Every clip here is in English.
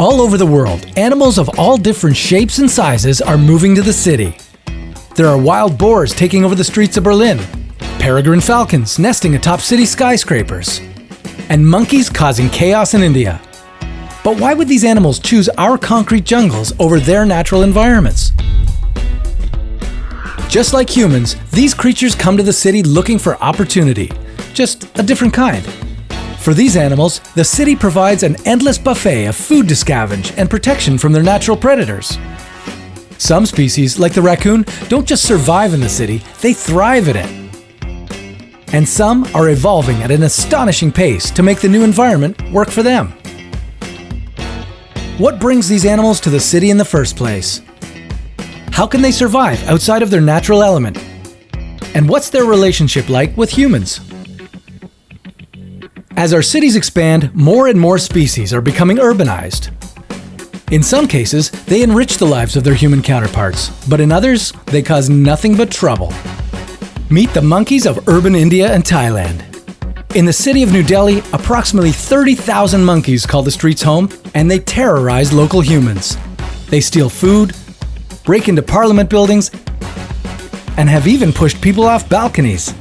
All over the world, animals of all different shapes and sizes are moving to the city. There are wild boars taking over the streets of Berlin, peregrine falcons nesting atop city skyscrapers, and monkeys causing chaos in India. But why would these animals choose our concrete jungles over their natural environments? Just like humans, these creatures come to the city looking for opportunity, just a different kind. For these animals, the city provides an endless buffet of food to scavenge and protection from their natural predators. Some species, like the raccoon, don't just survive in the city, they thrive in it. And some are evolving at an astonishing pace to make the new environment work for them. What brings these animals to the city in the first place? How can they survive outside of their natural element? And what's their relationship like with humans? As our cities expand, more and more species are becoming urbanized. In some cases, they enrich the lives of their human counterparts, but in others, they cause nothing but trouble. Meet the monkeys of urban India and Thailand. In the city of New Delhi, approximately 30,000 monkeys call the streets home, and they terrorize local humans. They steal food, break into parliament buildings, and have even pushed people off balconies.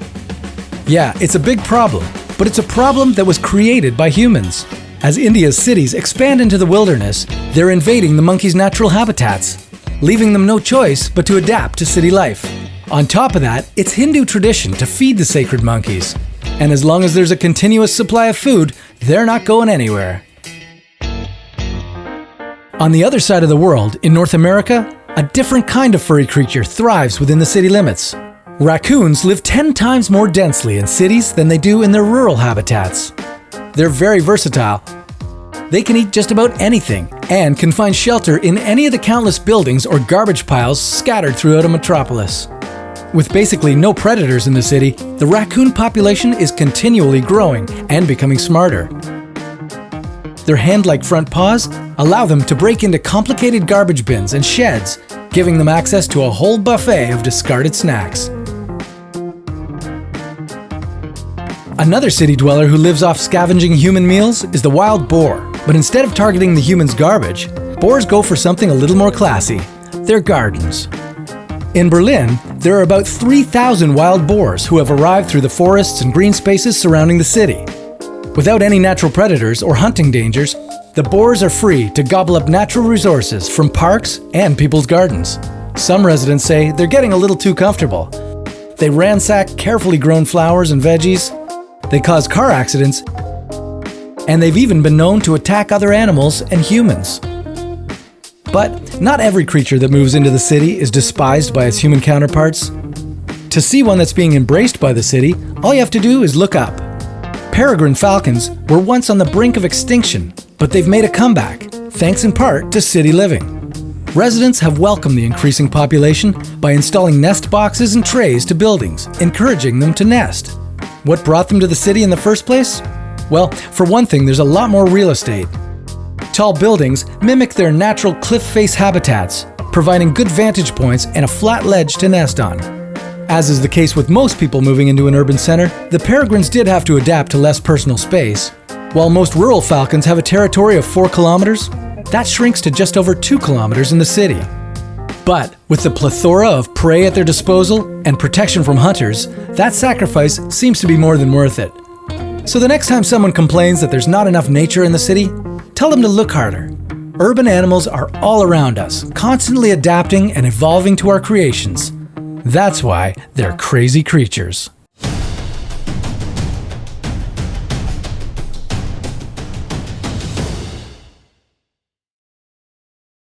Yeah, it's a big problem. But it's a problem that was created by humans. As India's cities expand into the wilderness, they're invading the monkeys' natural habitats, leaving them no choice but to adapt to city life. On top of that, it's Hindu tradition to feed the sacred monkeys. And as long as there's a continuous supply of food, they're not going anywhere. On the other side of the world, in North America, a different kind of furry creature thrives within the city limits. Raccoons live 10 times more densely in cities than they do in their rural habitats. They're very versatile. They can eat just about anything and can find shelter in any of the countless buildings or garbage piles scattered throughout a metropolis. With basically no predators in the city, the raccoon population is continually growing and becoming smarter. Their hand-like front paws allow them to break into complicated garbage bins and sheds, giving them access to a whole buffet of discarded snacks. Another city dweller who lives off scavenging human meals is the wild boar. But instead of targeting the human's garbage, boars go for something a little more classy: their gardens. In Berlin, there are about 3,000 wild boars who have arrived through the forests and green spaces surrounding the city. Without any natural predators or hunting dangers, the boars are free to gobble up natural resources from parks and people's gardens. Some residents say they're getting a little too comfortable. They ransack carefully grown flowers and veggies. They cause car accidents, and they've even been known to attack other animals and humans. But not every creature that moves into the city is despised by its human counterparts. To see one that's being embraced by the city, all you have to do is look up. Peregrine falcons were once on the brink of extinction, but they've made a comeback, thanks in part to city living. Residents have welcomed the increasing population by installing nest boxes and trays to buildings, encouraging them to nest. What brought them to the city in the first place? Well, for one thing, there's a lot more real estate. Tall buildings mimic their natural cliff face habitats, providing good vantage points and a flat ledge to nest on. As is the case with most people moving into an urban center, the peregrines did have to adapt to less personal space. While most rural falcons have a territory of 4 kilometers, that shrinks to just over 2 kilometers in the city. But with the plethora of prey at their disposal and protection from hunters, that sacrifice seems to be more than worth it. So the next time someone complains that there's not enough nature in the city, tell them to look harder. Urban animals are all around us, constantly adapting and evolving to our creations. That's why they're crazy creatures.